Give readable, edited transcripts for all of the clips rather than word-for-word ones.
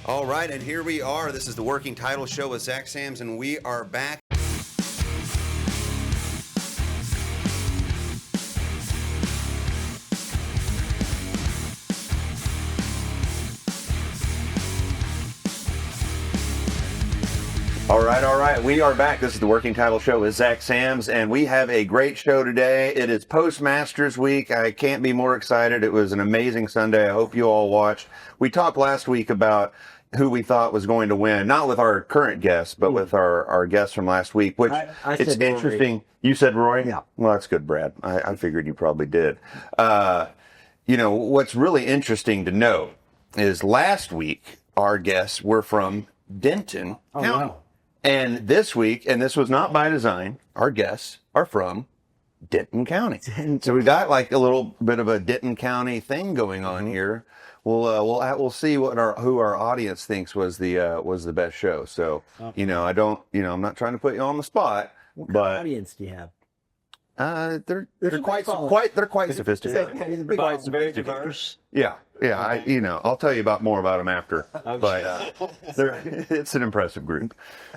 All right, and here we are. This is the Working Title Show with Zach Sams, and we are back. All right. We are back. This is the Working Title Show with Zach Sams, and we have a great show today. It is Postmasters Week. I can't be more excited. It was an amazing Sunday. I hope you all watched. We talked last week about who we thought was going to win, not with our current guests, but with our guests from last week, which it's interesting. Rory. You said Roy? Yeah. Well, that's good, Brad. I figured you probably did. What's really interesting to know is last week, our guests were from Denton County. Wow. And this week, and this was not by design, our guests are from Denton County. So we got like a little bit of a Denton County thing going on here. We'll see who our audience thinks was the best show. So I'm not trying to put you on the spot. What kind of audience do you have? They're quite sophisticated. Quite very diverse. Yeah. I'll tell you more about them after. But it's an impressive group.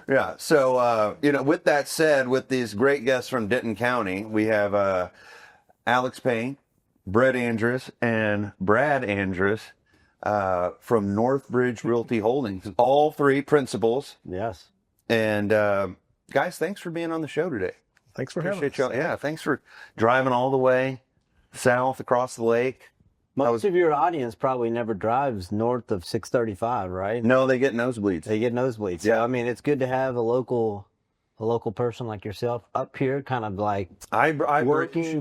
Yeah. So with that said, with these great guests from Denton County, we have Alex Payne, Bret Andrus, and Bret Andrus from NorthBridge Realty Holdings. All three principals. Yes. And guys, thanks for being on the show today. Thanks for having us. Yeah, thanks for driving all the way south across the lake. Most of your audience probably never drives north of 635, right? No, they get nosebleeds. Yeah. So, I mean, it's good to have a local person like yourself up here, kind of like I bridge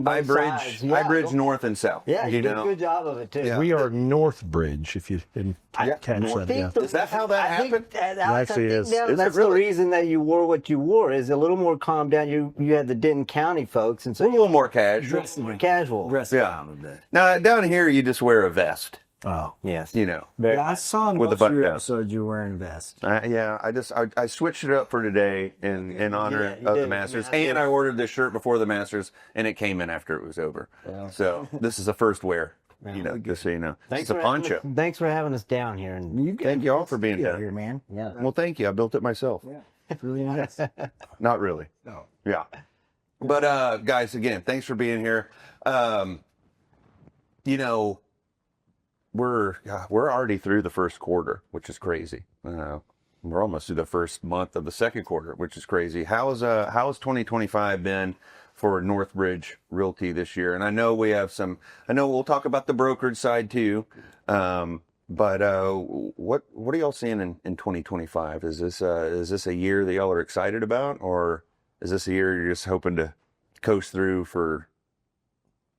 north and south. Yeah, you do a good job of it too. Yeah. We are NorthBridge, if you didn't catch that. Yeah. Is that how that happened? It actually is. That's the reason that you wore what you wore. Is a little more calmed down. You had the Denton County folks, and so a little more casual. Casual. Now down here, you just wear a vest. Oh, yes. I saw in with most the of your button down. episodes you were wearing a vest. I switched it up for today in honor of the Masters, and I ordered this shirt before the Masters, and it came in after it was over. Yeah. So this is a first wear. Just so you know. Thanks it's a poncho. Thanks for having us down here, and thank you all for being here, man. Yeah. Well, thank you. I built it myself. Yeah, it's really nice. Not really. No. Yeah. But guys, again, thanks for being here. We're already through the first quarter, which is crazy. We're almost through the first month of the second quarter, which is crazy. How's 2025 been for NorthBridge Realty this year? And I know we'll talk about the brokerage side too. But what are y'all seeing in 2025? Is this a year that y'all are excited about, or is this a year you're just hoping to coast through for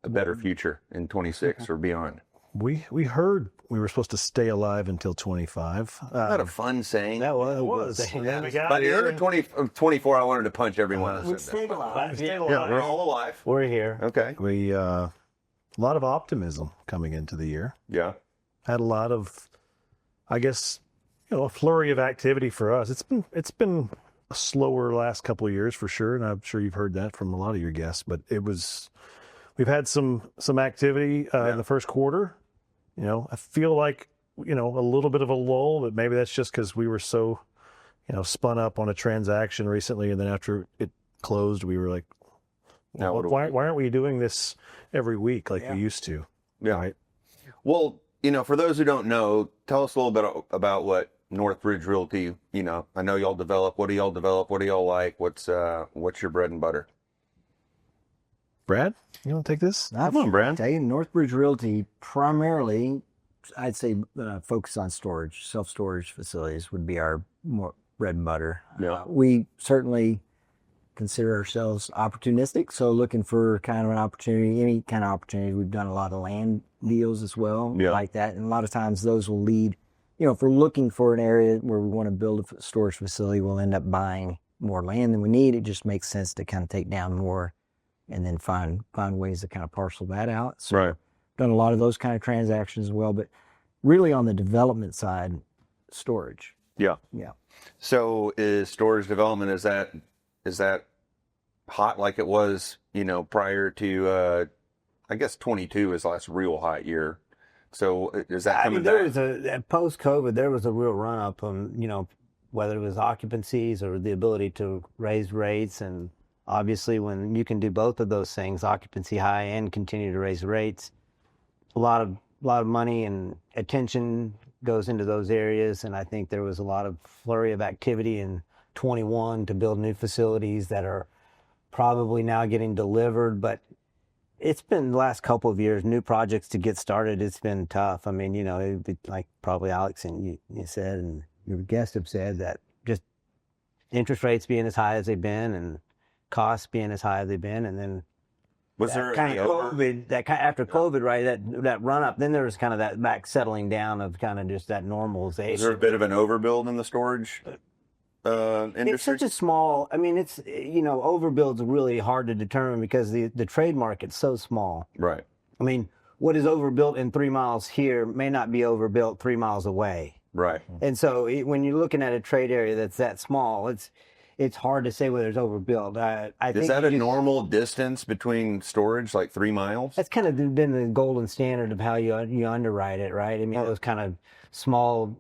a better future in 26 or beyond? We heard we were supposed to stay alive until 25. Not a fun saying. That was. Yeah. By the end of 24, I wanted to punch everyone. We stayed alive. Yeah, we're all alive. We're here. Okay. We a lot of optimism coming into the year. Yeah. Had a lot of, I guess, a flurry of activity for us. It's been a slower last couple of years for sure, and I'm sure you've heard that from a lot of your guests. But we've had some activity in the first quarter. I feel like, a little bit of a lull, but maybe that's just because we were so, spun up on a transaction recently. And then after it closed, we were like, why aren't we doing this every week like we used to? Yeah. Right. Well, for those who don't know, tell us a little bit about what NorthBridge Realty, I know y'all develop. What do y'all develop? What do y'all like? What's your bread and butter? Brad, you want to take this? Come on, Brad. Tell you, NorthBridge Realty primarily, I'd say, focus on storage. Self-storage facilities would be our more bread and butter. Yeah. We certainly consider ourselves opportunistic, so looking for kind of an opportunity, any kind of opportunity. We've done a lot of land deals as well, like that, and a lot of times those will lead. If we're looking for an area where we want to build a storage facility, we'll end up buying more land than we need. It just makes sense to kind of take down more and then find ways to kind of parcel that out. So right. Done a lot of those kind of transactions as well, but really on the development side, storage. Yeah. Yeah. So is storage development, is that hot like it was, prior to, I guess 22 is the last real hot year. So is that I coming mean, there back? was post-COVID, there was a real run-up on, whether it was occupancies or the ability to raise rates. And obviously when you can do both of those things, occupancy high and continue to raise rates, a lot of money and attention goes into those areas. And I think there was a lot of flurry of activity in 21 to build new facilities that are probably now getting delivered. But it's been the last couple of years, new projects to get started. It's been tough. I mean, it'd be like probably Alex and you said, and your guests have said, that just interest rates being as high as they've been and costs being as high as they've been. And then Was there kind any of over? COVID, after COVID, right? That run up, then there was kind of that back settling down of kind of just that normalization. Was there a bit of an overbuild in the storage industry? It's such a small. I mean, it's overbuild's really hard to determine because the trade market's so small. Right. I mean, what is overbuilt in 3 miles here may not be overbuilt 3 miles away. Right. And so when you're looking at a trade area that's that small, it's hard to say whether it's overbuilt. I Is think that a normal distance between storage, like 3 miles? that's kind of been the golden standard of how you underwrite it, right? I mean, those kind of small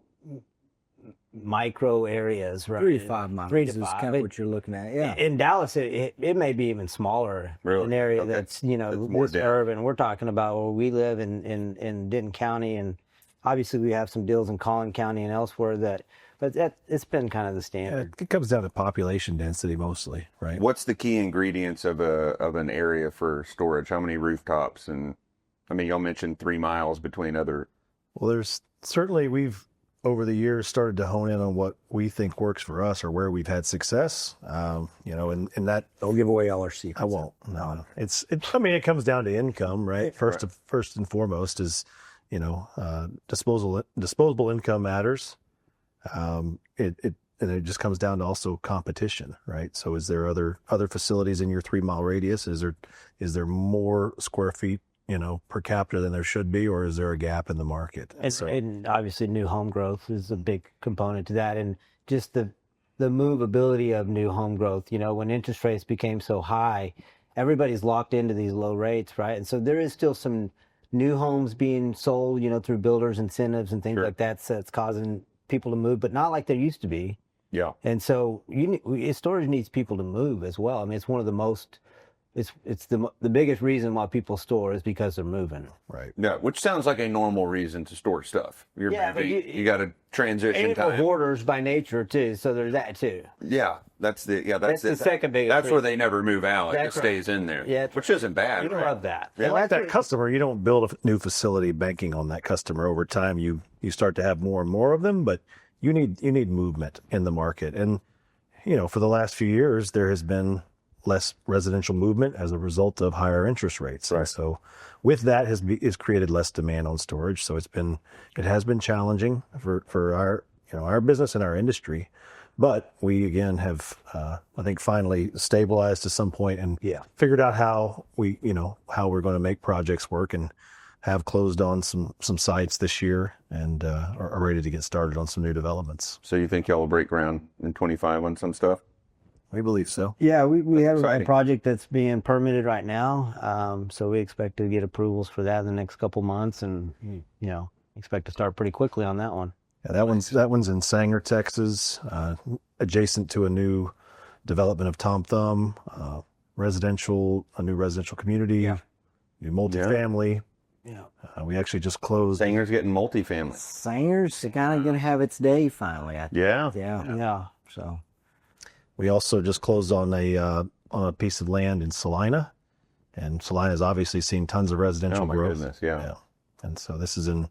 micro areas, right? 3 to 5 miles 3 to is 5. kind of what you're looking at. Yeah. In Dallas, it may be even smaller. Really? An area Okay. that's more this dense. urban. We're talking about where we live in Denton County, and obviously we have some deals in Collin County and elsewhere but it's been kind of the standard. It comes down to population density mostly, right? What's the key ingredients of an area for storage? How many rooftops? And I mean, y'all mentioned 3 miles between other. Well, there's certainly we've over the years started to hone in on what we think works for us or where we've had success. And that Don't give away all our secrets. I won't. No, I mean, it comes down to income, right? First and foremost is, disposable income matters. And it just comes down to also competition, right? So is there other facilities in your 3 mile radius? Is there more square feet, per capita than there should be, or is there a gap in the market? And obviously new home growth is a big component to that, and just the movability of new home growth. When interest rates became so high, everybody's locked into these low rates, right? And so there is still some new homes being sold, through builders incentives and things like that. So it's causing people to move, but not like there used to be. Yeah. And so storage needs people to move as well. I mean, it's one of the most. It's the biggest reason why people store is because they're moving. Right. Yeah, which sounds like a normal reason to store stuff. You're Yeah, but moving, you got a transition And we're time. hoarders by nature too, so there's that too. Yeah, that's the second biggest. That's where reason. they never move out. That's It stays in there. Yeah, which isn't bad. You love that. Yeah. And Like that's that customer, you don't build a new facility banking on that customer over time. You start to have more and more of them, but you need movement in the market. And, for the last few years, there has been less residential movement as a result of higher interest rates. Right. And so with that has created less demand on storage. So it has been challenging for our business and our industry, but we again have, I think finally stabilized to some point and figured out how how we're going to make projects work, and have closed on some sites this year and are ready to get started on some new developments. So you think y'all will break ground in 25 on some stuff? We believe so. Yeah, we have exciting. a project that's being permitted right now, so we expect to get approvals for that in the next couple months, and expect to start pretty quickly on that one. Yeah, that one's in Sanger, Texas, adjacent to a new development of Tom Thumb, a new residential community, new multifamily. Yeah. We actually just closed. Sanger's getting multifamily. Sanger's kind of going to have its day finally. I think. Yeah. Yeah. So We also just closed on a piece of land in Salina, and Salina's obviously seen tons of residential Oh my growth. goodness. Yeah. And so this is in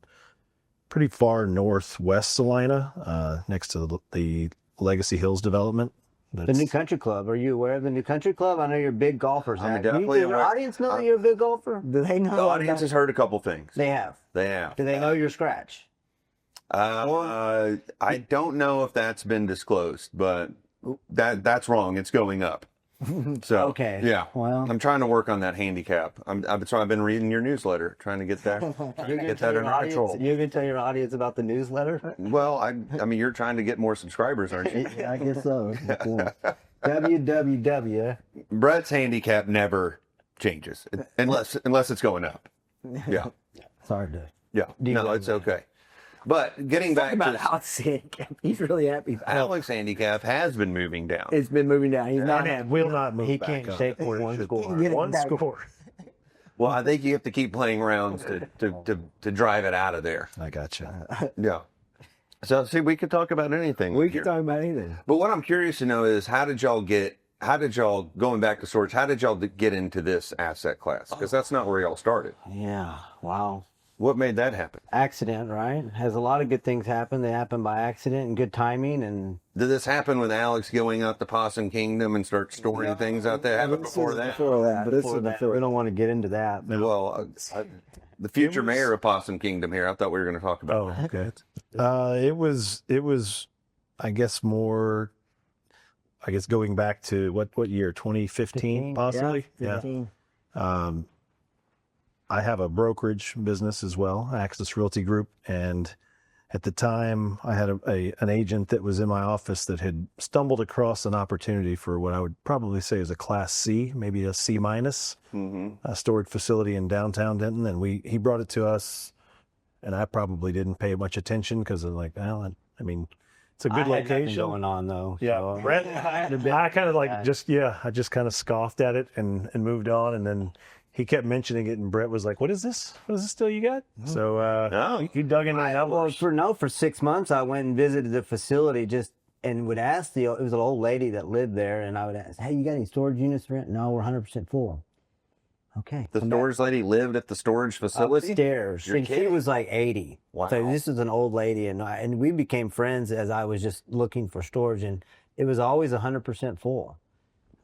pretty far northwest Salina, next to the Legacy Hills development. The New Country Club. Are you aware of the New Country Club? I know you're big golfers. I'm Zach. definitely Does your aware. audience know that you're a big golfer? do they know? The audience has heard a couple things. They have. They have. Do they know your scratch? I don't know if that's been disclosed, but that's wrong. It's going up. So Okay. yeah. Well, I'm trying to work on that handicap. So I've been reading your newsletter, trying to get that get that under control. You're going to tell your audience about the newsletter? Well, I mean, you're trying to get more subscribers, aren't you? I guess so. www. Bret's handicap never changes unless it's going up. Yeah. It's hard to. Yeah. No, it's okay. But getting back About to Alex Handicap, he's really happy. Alex Handicap has been moving down. It's been moving down. He's not happy. Will not move He back can't up. shake for one score. Get it One back. score. Well, I think you have to keep playing rounds to drive it out of there. I gotcha. Yeah. So see, we could talk about anything. We here. can talk about anything. But what I'm curious to know is how did y'all going back to storage, how did y'all get into this asset class? Because that's not where y'all started. Yeah. Wow. What made that happen? Accident, right? Has a lot of good things happen. They happen by accident and good timing. And Did this happen with Alex going out to Possum Kingdom and start storing things out there? Happened before that? Before that. This before is that, before we don't want to get into that. Well, the future mayor of Possum Kingdom here. I thought we were going to talk about. Oh, okay. It was, I guess going back to what year? 2015, possibly. Yeah. Yeah. 15. I have a brokerage business as well, Axis Realty Group, and at the time I had an agent that was in my office that had stumbled across an opportunity for what I would probably say is a Class C, maybe a C minus, a storage facility in downtown Denton, and he brought it to us, and I probably didn't pay much attention because I'm like, well, I mean, it's a good I had nothing location going on though. Yeah, so- Brett, I kind of I just kind of scoffed at it and moved on, and then he kept mentioning it, and Brett was like, "What is this? What is this still you got?" So he dug into the numbers. For 6 months, I went and visited the facility and would ask it was an old lady that lived there, and I would ask, "Hey, you got any storage units to rent?" "No, we're 100% full." Okay. The storage lady lived at the storage facility? Upstairs. You're And she kidding. was like 80. Wow. So this is an old lady, and we became friends as I was just looking for storage, and it was always 100% full.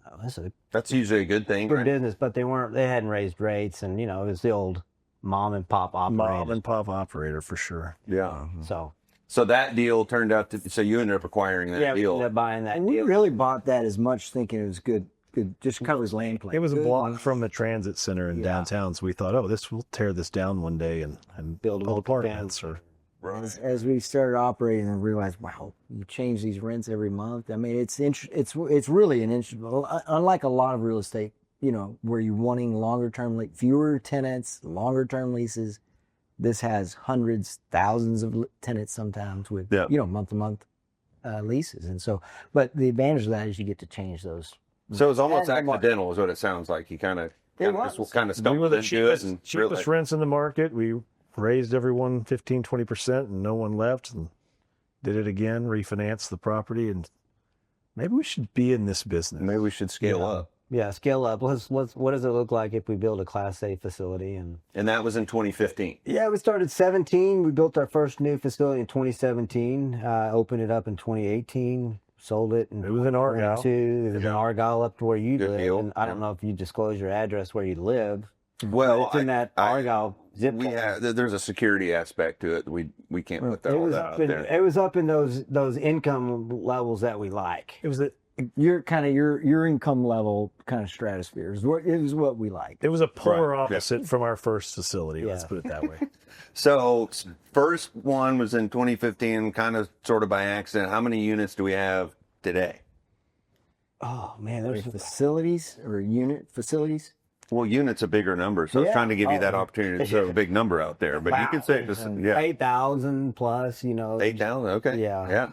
Oh, that's a That's usually a good thing. good Right? business, but they hadn't raised rates, and it was the old mom and pop operator. Mom and pop operator for sure. Yeah. So that deal turned out so you ended up acquiring that we deal. ended up buying that And we deal. really bought that as much thinking it was good, just covers land claim. It was a Good block money. from the transit center in downtown, so we thought, we'll tear this down one day and build apartments. Or As we started operating and realized, wow, you change these rents every month. I mean, it's really an interesting. Unlike a lot of real estate, where you're wanting longer term, fewer tenants, longer term leases. This has hundreds, thousands of tenants sometimes with month to month leases, and so. But the advantage of that is you get to change those. So it was almost As the market. accidental, is what it sounds like. You kind of It was. kind of we stumbled were the into it and cheapest realized- rents in the market. We raised everyone 15-20%, and no one left. And did it again, refinanced the property, and maybe we should be in this business. Maybe we should scale up. Yeah, scale up. What does it look like if we build a Class A facility? And that was in 2015. yeah, we started 17. We built our first new facility in 2017. Opened it up in 2018. Sold it. It was in Argyle. It was in Argyle, up to where you Good live. deal. And I don't know if you disclose your address where you live. Well, But it's in that Argyle zip code. there's a security aspect to it. We can't put that It all was that up out in, there. it was up in those income levels that we like. It was Your income level kind of stratosphere is what we like. It was a polar Right. opposite from our first facility. Let's Yeah. put it that way. So first one was in 2015, kind of sort of by accident. How many units do we have today? Oh man, there's Facilities or unit facilities. Well, units a bigger number, so I was Yeah. trying to give you that opportunity to throw a big number out there. But you could say this, 8,000 plus. 8,000. Okay, Yeah.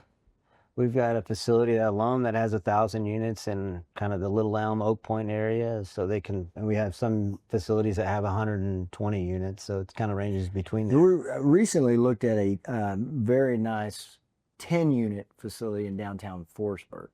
We've got a facility alone that has 1,000 units in kind of the Little Elm, Oak Point area. So and we have some facilities that have 120 units. So it kind of ranges between We there. recently looked at a very nice 10-unit facility in downtown Forestburg.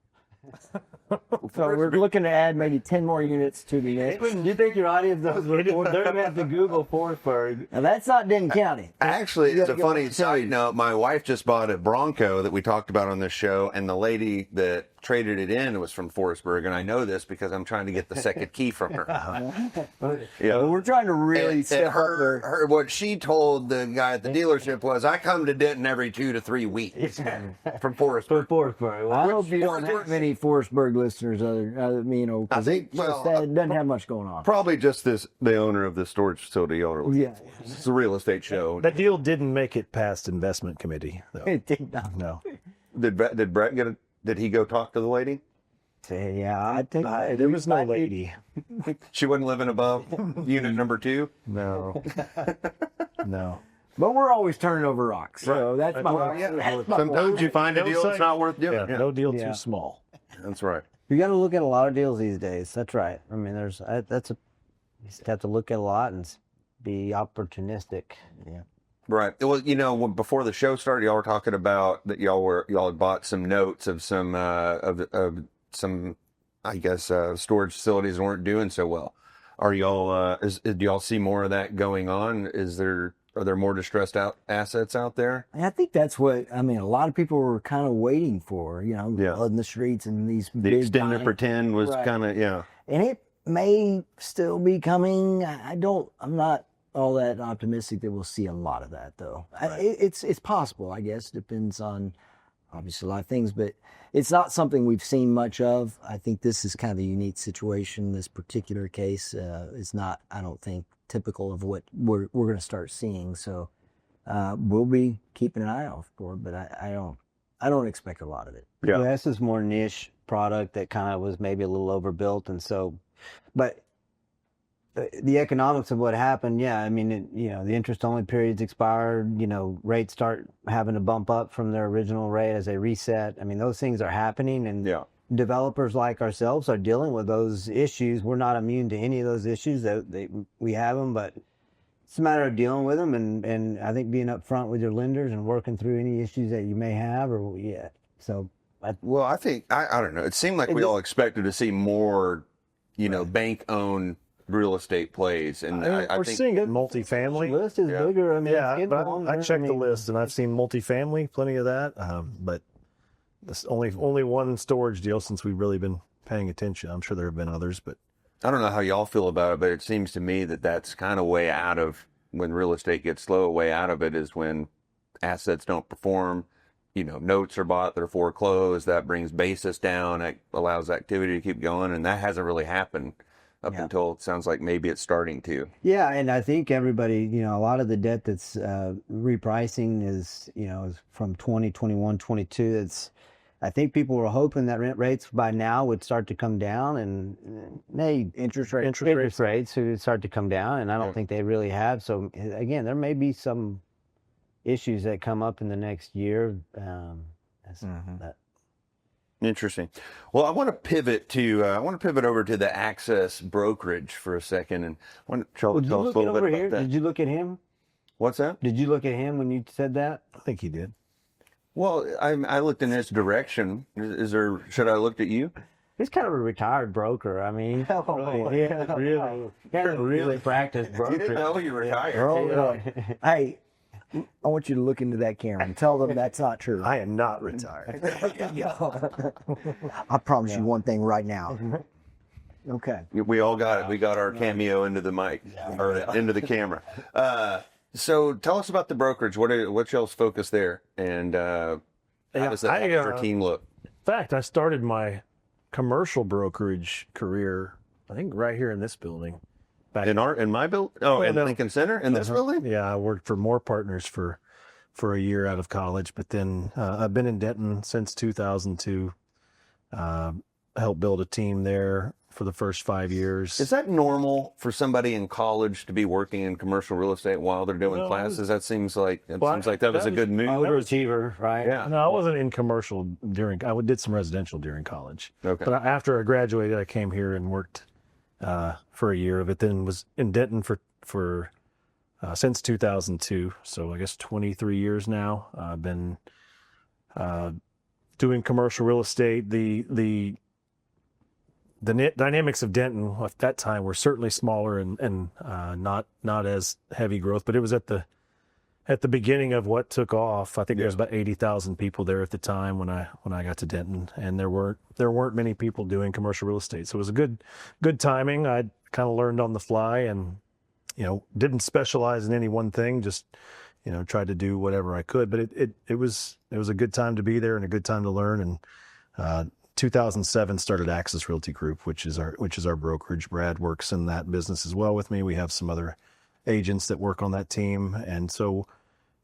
So we're looking to add maybe 10 more units to the next. Do you think your audience knows they're going to have to Google Forestburg? Now that's not Denton County. Actually, You it's a gotta get funny my side note. My wife just bought a Bronco that we talked about on this show, and the lady that traded it in was from Forestburg, and I know this because I'm trying to get the second key from her. Well, we're trying to really And step up there. her what she told the guy at the dealership was, I come to Denton every 2 to 3 weeks from Forestburg. Forestburg. Well, I hope you don't have many Forestburg listeners, because I think, it doesn't have much going on. Probably just the owner of the storage facility owner. Yeah, It's a real estate show. That deal didn't make it past investment committee, though. it did not. No. Did Brett did he go talk to the lady? Yeah, I think There was no lady. She wasn't living above unit number 2? No. No. But we're always turning over rocks. So that's my, that's my Sometimes you find a deal that's not worth doing. Yeah, no deal too small. That's right. You got to look at a lot of deals these days. That's right. I mean, you just have to look at a lot and be opportunistic. Yeah. Right. Well, before the show started, y'all were talking about that y'all had bought some notes of some I guess storage facilities that weren't doing so well. Are y'all do y'all see more of that going on? Are there more distressed assets out there? And I think that's what, a lot of people were kind of waiting for, blood in the streets and these The big extend to giant- pretend was Right. kind of, yeah. And it may still be coming. I'm not all that optimistic that we'll see a lot of that though. It's possible, I guess. Depends on obviously a lot of things, but it's not something we've seen much of. I think this is kind of a unique situation. This particular case is not, I don't think, typical of what we're going to start seeing. So we'll be keeping an eye out for it, but I don't expect a lot of it. Yeah. This is more niche product that kind of was maybe a little overbuilt, and so, but the economics of what happened, the interest only periods expired. Rates start having to bump up from their original rate as they reset. Those things are happening, and developers like ourselves are dealing with those issues. We're not immune to any of those issues. We have them, but it's a matter of dealing with them, and I think being upfront with your lenders and working through any issues that you may have, So. Well, I think I don't know. It seemed like we all expected to see more, bank-owned real estate plays, and we're think seeing it multifamily. The list is bigger. I checked the list, and I've seen multifamily, plenty of that. But this only one storage deal since we've really been paying attention. I'm sure there have been others, but I don't know how y'all feel about it, but it seems to me that that's kind of way out of when real estate gets slow. Way out of it is when assets don't perform. Notes are bought, they're foreclosed. That brings basis down. It allows activity to keep going, and that hasn't really happened up until it sounds like maybe it's starting to. Yeah, and I think everybody, a lot of the debt that's repricing is from 2021, 22. I think people were hoping that rent rates by now would start to come down, and interest rates would start to come down, and I don't think they really have. So again, there may be some issues that come up in the next year. Interesting. Well, I want to pivot over to the Access brokerage for a second, and I want to tell us a little bit about that. Did you look at him? What's that? Did you look at him when you said that? I think he did. Well, I looked in his direction. Should I look at you? He's kind of a retired broker. He hasn't really practiced brokerage. You didn't know he retired. Hey, I want you to look into that camera and tell them that's not true. I am not retired. I promise you one thing right now. Okay. We all got it. We got our cameo into the mic or into the camera. So tell us about the brokerage. What's y'all's focus there, and how does that extra team look? In fact, I started my commercial brokerage career, I think, right here in this building. In my building? Oh, in Lincoln Center? In this building? Yeah, I worked for More Partners for a year out of college, but then I've been in Denton since 2002. Helped build a team there for the first 5 years. Is that normal for somebody in college to be working in commercial real estate while they're doing classes? That seems like that was a good move. Overachiever, right? Yeah. No, I wasn't in commercial I did some residential during college. Okay. But after I graduated, I came here and worked for a year of it. Then was in Denton for since 2002. So I guess 23 years now. I've been doing commercial real estate. The dynamics of Denton at that time were certainly smaller and not as heavy growth, but it was at the beginning of what took off. I think there was about 80,000 people there at the time when I got to Denton, and there weren't many people doing commercial real estate. So it was a good timing. I kind of learned on the fly, and didn't specialize in any one thing. Just tried to do whatever I could. But it was a good time to be there and a good time to learn. And 2007 started Access Realty Group, which is our brokerage. Brad works in that business as well with me. We have some other agents that work on that team, and so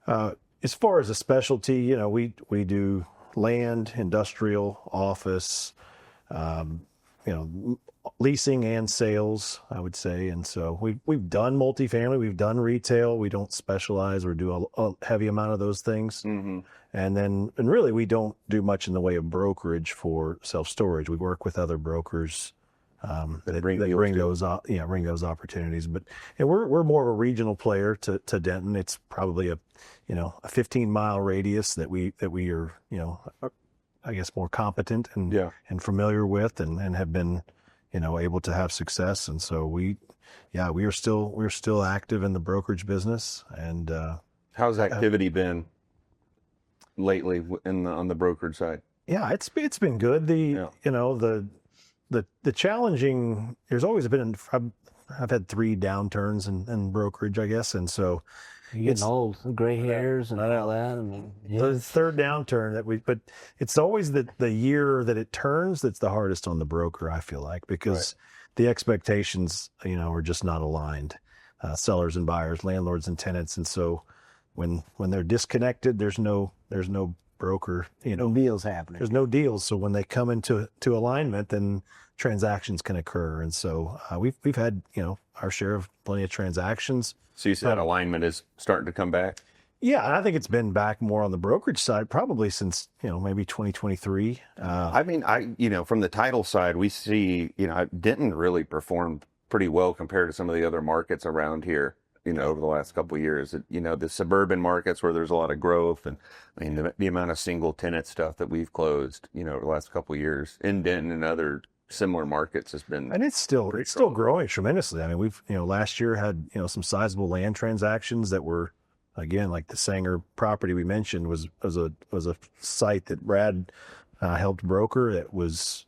as far as a specialty, we do land, industrial, office, leasing and sales, I would say. And so we've done multifamily, we've done retail. We don't specialize or do a heavy amount of those things. Mm-hmm. And really we don't do much in the way of brokerage for self-storage. We work with other brokers that bring those opportunities. But we're more of a regional player to Denton. It's probably a 15-mile radius that we are, I guess, more competent and familiar with and have been, able to have success. And so we're still active in the brokerage business. And how's activity been lately on the brokerage side? Yeah, it's been good. The challenging, there's always been, I've had 3 downturns in brokerage, I guess. And so you're getting old, gray hairs and all that. The third downturn but it's always the year that it turns that's the hardest on the broker, I feel like, because the expectations, are just not aligned. Sellers and buyers, landlords and tenants. And so when they're disconnected, there's no broker, no deals happening. There's no deals. So when they come into alignment, then transactions can occur. And so we've had, our share of plenty of transactions. So you said alignment is starting to come back? Yeah, I think it's been back more on the brokerage side probably since, maybe 2023. From the title side, we see, Denton really performed pretty well compared to some of the other markets around here, over the last couple of years. The suburban markets where there's a lot of growth and the amount of single tenant stuff that we've closed, over the last couple of years in Denton and other similar markets has been, and it's still growing tremendously. I mean, we've last year had some sizable land transactions that were, again, like the Sanger property we mentioned was a site that Brad helped broker. It was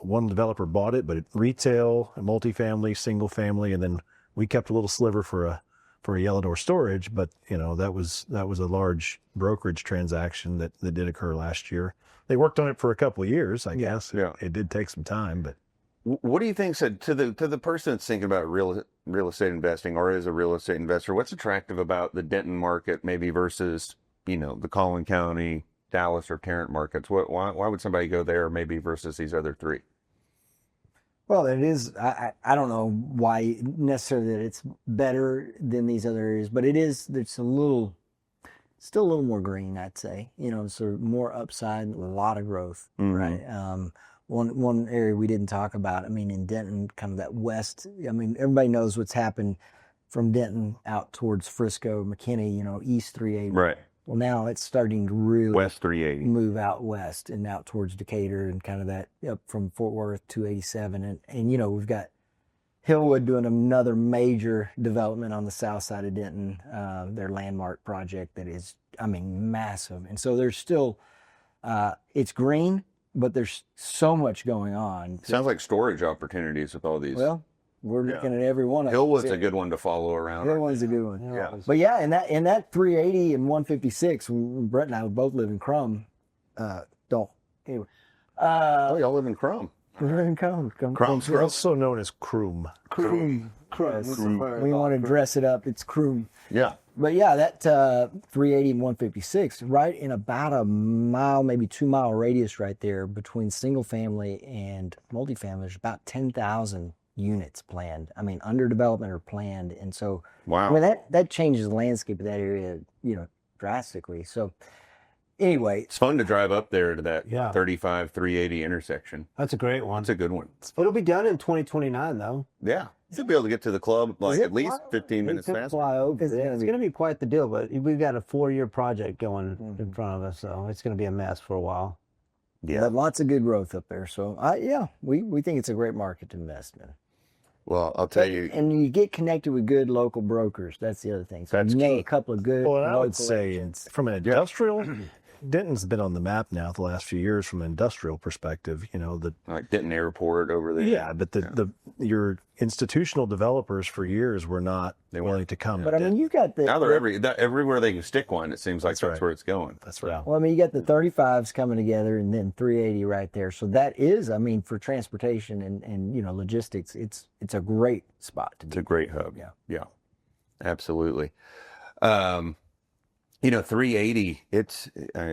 one developer bought it, but retail, multifamily, single family, and then we kept a little sliver for a yellow door storage. But that was a large brokerage transaction that did occur last year. They worked on it for a couple of years, I guess. Yeah. It did take some time, but what do you think, said to the person that's thinking about real estate investing or is a real estate investor, what's attractive about the Denton market maybe versus, the Collin County, Dallas or Tarrant markets? Why would somebody go there maybe versus these other 3? Well, it is, I don't know why necessarily that it's better than these other areas, but it's still a little more green, I'd say. So more upside, a lot of growth, right? One area we didn't talk about, in Denton, kind of that west, everybody knows what's happened from Denton out towards Frisco, McKinney, East 380. Right. Well, now it's starting to really West 380 move out west and out towards Decatur and kind of that up from Fort Worth 287. And we've got Hillwood doing another major development on the south side of Denton, their landmark project that is, massive. And so there's still, it's green, but there's so much going on. Sounds like storage opportunities with all these. Well, we're looking at every one of them. Hillwood's a good one to follow around. Hillwood's a good one. Yeah. But yeah, in that 380 and 156, Bret and I both live in Krum. Anyway. Y'all live in Krum. We're in Krum. Krum's also known as Krum. Krum. We want to dress it up. It's Krum. Yeah. But yeah, that 380 and 156, right in about a mile, maybe 2 mile radius right there between single family and multifamily, there's about 10,000 units planned. Under development or planned. And so, wow. That changes the landscape of that area, drastically. So anyway. It's fun to drive up there to that 35, 380 intersection. That's a great one. It's a good one. It'll be done in 2029 though. Yeah. You'll be able to get to the club at least 15 minutes faster. It's going to be quite the deal, but we've got a 4-year project going in front of us, so it's going to be a mess for a while. Yeah. But lots of good growth up there. So we think it's a great market to invest in. Well, I'll tell you. And you get connected with good local brokers. That's the other thing. So that's you name a couple of good. Well, I would say from an industrial, Denton's been on the map now the last few years from an industrial perspective. Like Denton Airport over there. Yeah, but your institutional developers for years were not willing to come. But you got now they're everywhere they can stick one. It seems like that's where it's going. That's right. Well, you got the 35s coming together, and then 380 right there. So that is, for transportation and logistics, it's a great spot to be. It's a great hub. Yeah, absolutely. 380. It's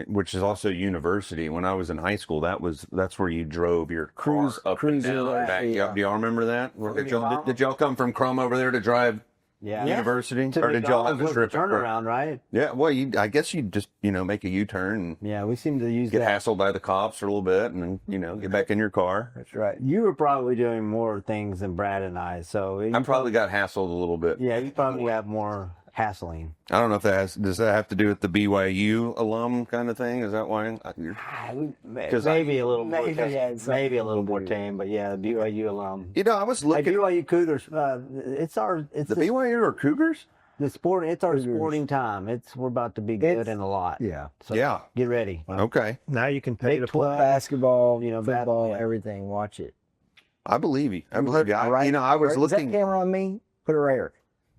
which is also university. When I was in high school, that's where you drove your car up and down, back up. Do y'all remember that? Did y'all come from Krum over there to drive? Yeah. University, To or did y'all have a trip? Turnaround, right? Yeah. Well, I guess you just make a U-turn and Yeah, we seem to use get that. hassled by the cops for a little bit, and then get back in your car. That's right. You were probably doing more things than Brad and I, so I probably got hassled a little bit. yeah, you probably have more hassling. I don't know if does that have to do with the BYU alum kind of thing? Is that why? Maybe a little more. Maybe a little more tame, but yeah, the BYU alum. I was looking. BYU Cougars. It's the BYU or Cougars. The sport. It's our sporting time. We're about to be good in a lot. Yeah. So yeah. Get ready. Okay. Now you can pay to play basketball, football, everything. Watch it. I believe you. I believe you. I was looking. Is that camera on me? Put it right here.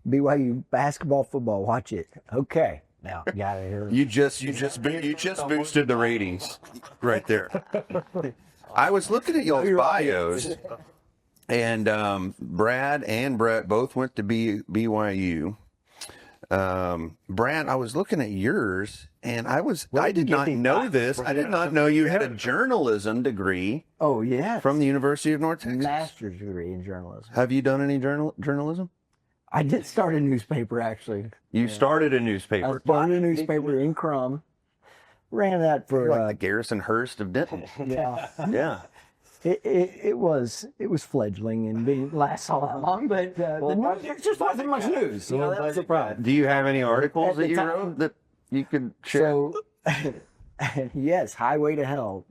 BYU basketball, football. Watch it. Okay. Now, got it here. You just boosted the ratings right there. I was looking at y'all's bios, and Brad and Bret both went to BYU. Brad, I was looking at yours, and I did not know this. I did not know you had a journalism degree. Oh, yeah. From the University of North Texas. Master's degree in journalism. Have you done any journalism? I did start a newspaper, actually. You started a newspaper. I started a newspaper in Krum. Ran that for like the Garrison Hearst of Denton. Yeah. Yeah. It was fledgling and didn't last all that long, but there just wasn't much news. So that's the problem. Do you have any articles that you wrote that you could share? So, yes, Highway to Hell.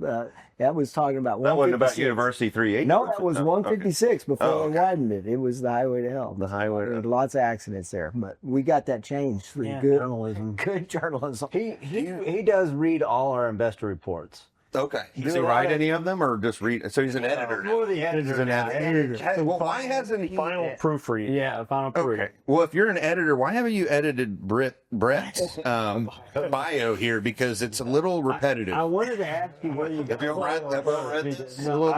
That was talking about 156. That wasn't about University 380. No, that was 156 before they widened it. It was the Highway to Hell. The Highway to Hell. Lots of accidents there, but we got that changed through good journalism. Good journalism. He does read all our investor reports. Okay. Does he write any of them, or just read? So he's an editor. More the editor. He's an editor. Well, why hasn't he? Final proofread? Yeah, final proof. Okay. Well, if you're an editor, why haven't you edited Brett's bio here? Because it's a little repetitive. I wanted to ask you whether you Have you read this? Well,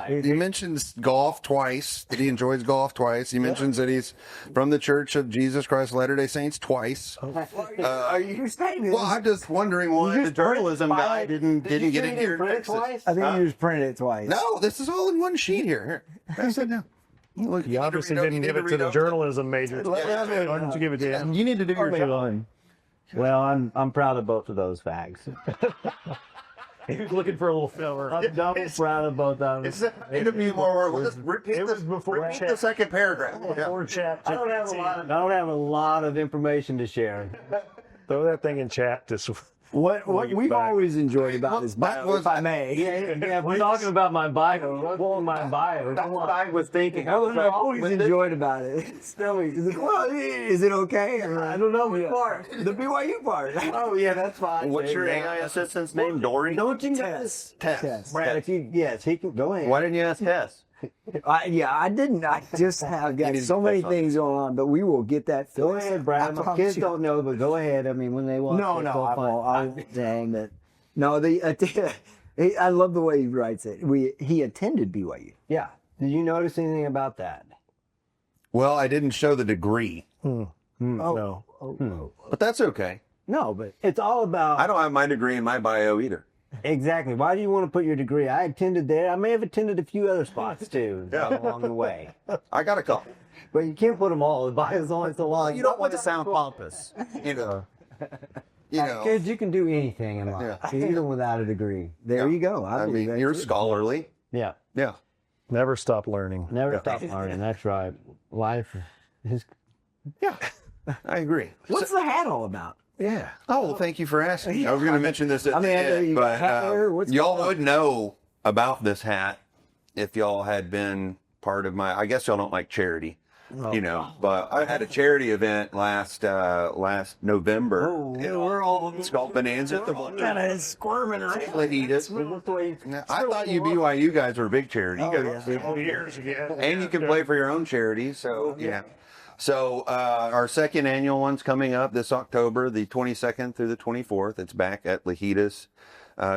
he mentions golf twice. That he enjoys golf twice. He mentions that he's from the Church of Jesus Christ of Latter-day Saints twice. Are you saying this? Well, I'm just wondering why the journalism guy didn't get it here. I think you just printed it twice. No, this is all in one sheet here. I said no. Look, You obviously didn't give it to the journalism major. Why didn't you give it to him? You need to do your job. Well, I'm proud of both of those facts. He was looking for a little filler. I'm proud of both of them. It'll be more. We'll just repeat the second paragraph. Before chat. I don't have a lot of information to share. Throw that thing in chat. What we've always enjoyed about this bio, if I may. Yeah, we're talking about my bio. What's my bio? That's what I was thinking. I was always enjoyed about it. Tell me, is it okay? I don't know which part. The BYU part. Oh yeah, that's fine. What's your AI assistant's name? Dory? Don't you Tess. Brad, if he can go ahead. Why didn't you ask Tess? I didn't. I just have got so many things going on, but we will get that fixed. Go ahead, Brad. My kids don't know, but go ahead. I mean, when they want. I'm saying that. No, I love the way he writes it. He attended BYU. Yeah. Did you notice anything about that? Well, I didn't show the degree. No. But that's okay. No, but it's all about. I don't have my degree in my bio either. Exactly. Why do you want to put your degree? I attended there. I may have attended a few other spots too along the way. I got a couple. But you can't put them all. The bio's only so long. You don't want to sound pompous. Kids, you can do anything in life, even without a degree. There you go. I mean, you're scholarly. Yeah. Yeah. Never stop learning. Never stop learning. That's right. Life is. Yeah. I agree. What's the hat all about? Yeah. Oh, well, thank you for asking. I was going to mention this at the I end, you got a hat there? What's y'all going on? would know about this hat if y'all had been part of my. I guess y'all don't like charity, but I had a charity event last November. We're all Skull Bonanza at the Kind of squirming around. I thought you BYU guys were a big charity. You guys, Years ago. and you can play for your own charity. So yeah. So our second annual one's coming up this October, the 22nd through the 24th. It's back at Lahidas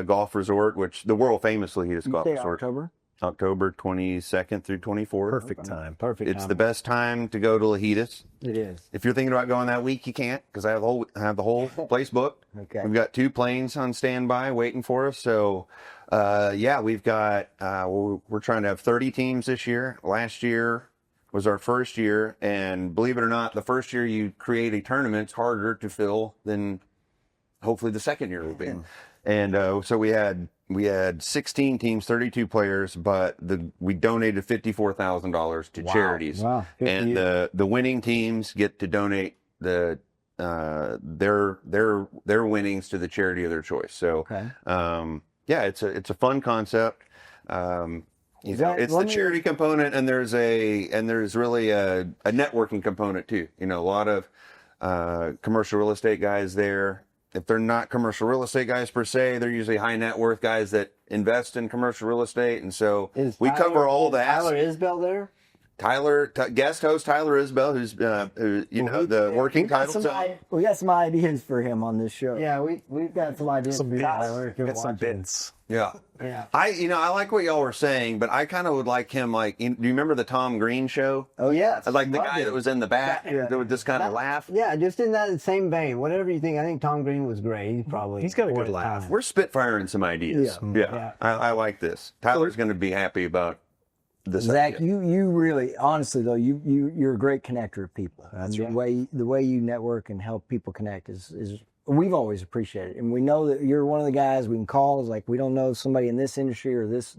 Golf Resort, which the world famous Lahidas Golf Resort. October? October 22nd through 24th. Perfect time. Perfect. It's the best time to go to Lajitas. It is. If you're thinking about going that week, you can't, because I have the whole place booked. Okay. We've got 2 planes on standby waiting for us. So, we've got, we're trying to have 30 teams this year. Last year was our first year. And believe it or not, the first year you create a tournament, it's harder to fill than hopefully the second year will be. And so we had 16 teams, 32 players, but we donated $54,000 to charities. Wow. And the winning teams get to donate their winnings to the charity of their choice. So it's a fun concept. It's the charity component, and there's really a networking component too. A lot of commercial real estate guys there. If they're not commercial real estate guys per se, they're usually high net worth guys that invest in commercial real estate. And so we cover all that. Tyler Isbell there? Guest host Tyler Isbell, who's the working title. We got some ideas for him on this show. Yeah, we've got some ideas. Some for bits. Tyler. Got some bits. Yeah. Yeah. I like what y'all were saying, but I kind of would like him, do you remember the Tom Green show? Oh, yeah. Like the guy that was in the back that would just kind of laugh. Yeah, just in that same vein. Whatever you think. I think Tom Green was great. He's got a good laugh. We're spitfiring some ideas. Yeah. I like this. Tyler's going to be happy about this. Zach, idea. you really, honestly though, you're a great connector of people. That's the right. way you network and help people connect is we've always appreciated it. And we know that you're one of the guys we can call. It's like, we don't know somebody in this industry or this,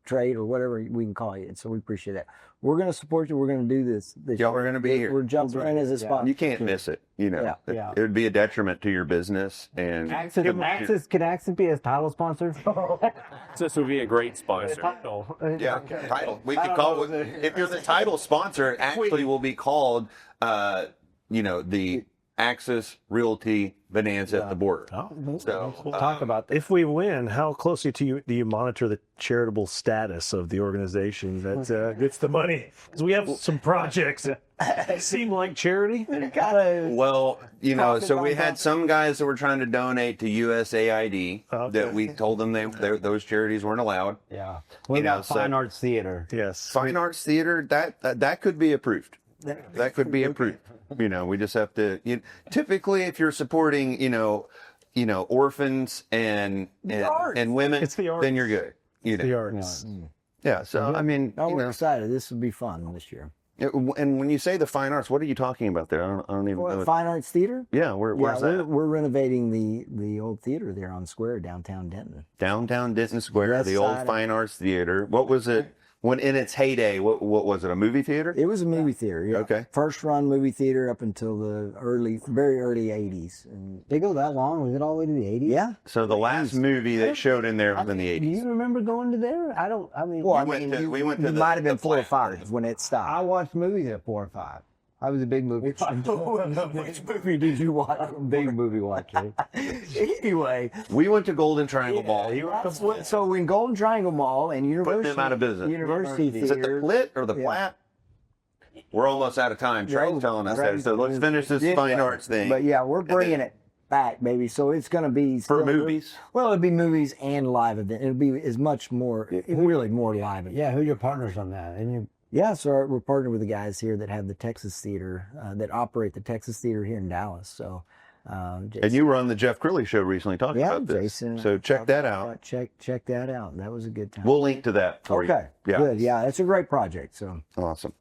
trade or whatever, we can call you. And so we appreciate that. We're going to support you. We're going to do this. Y'all are going to be here. We're jumping in as a spot. You can't miss it. It would be a detriment to your business. And can Axis be a title sponsor? This would be a great sponsor. Title. Title. We could call it, if you're the title sponsor, it actually will be called, the Axis Realty Bonanza at the border. So We'll talk about that. If we win, how closely do you monitor the charitable status of the organization that gets the money? Because we have some projects that seem like charity. Well, so we had some guys that were trying to donate to USAID that we told them those charities weren't allowed. Yeah. What about Fine Arts Theater? Yes. Fine Arts Theater, that could be approved. That could be approved. We just have to. Typically, if you're supporting, orphans and women, It's the arts. then you're good. The arts. Yeah. So We're excited. This will be fun this year. And when you say the fine arts, what are you talking about there? I don't even know. Fine Arts Theater? Yeah. Where's that? We're renovating the old theater there on Square, downtown Denton. Downtown Denton Square, West the old side. Fine Arts Theater. What was it? When in its heyday, what was it? A movie theater? It was a movie theater. Yeah. Okay. First run movie theater up until the very early 80s. And They go that long? Was it all the way to the 80s? yeah. So the last movie they showed in there was in the Do 80s. you remember going to there? We went to it the- might have been the 4 or flat 5 when it I stopped. watched movies at 4 or 5. I was a big movie. Which movie did you watch? Big movie watcher. Anyway, We went to Golden Triangle Mall. so in Golden Triangle Mall and University, them out of business. University Is it the Theater. Flit or the Flat? We're almost out of time. Trey's telling us that. So let's finish this fine arts thing. But yeah, we're bringing it back, baby. So it's going to be For movies? Well, it'll be movies and live event. It'll be as much more, really more live event. Yeah, who are your partners on that? And you Yeah, so we're partnered with the guys here that have the Texas Theater, that operate the Texas Theater here in Dallas. So, And you were on the Jeff Crilly show recently talking about this. Jason. So check that out. Check that out. That was a good time. We'll link to that for you. Okay, good. Yeah, it's a great project. So Awesome.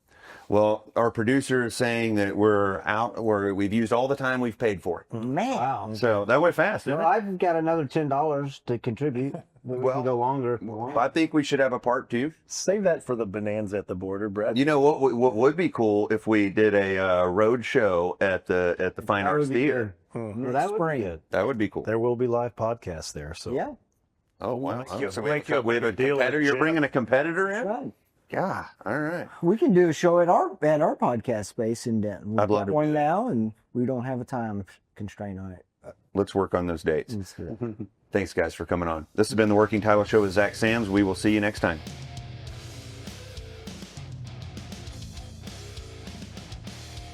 Well, our producer is saying that we've used all the time we've paid for it. man, wow. So that went fast, didn't Well, it? I've got another $10 to contribute. We can go longer. if we want. I think we should have a part 2. Save that for the bonanza at the border, Brad. You know what would be cool if we did a road show at the Fine Arts Theater. Well, that would be good. That would be cool. There will be live podcasts there. So yeah, Oh wow! So Make you a we have a deal with competitor. You're Jeff. bringing a competitor in? right. Yeah. All right. We can do a show at our podcast space in Denton. We've I'd love got to. one now, and we don't have a time constraint on it. Let's work on those dates. Let's do it. Thanks, guys, for coming on. This has been the Working Title Show with Zach Sams. We will see you next time.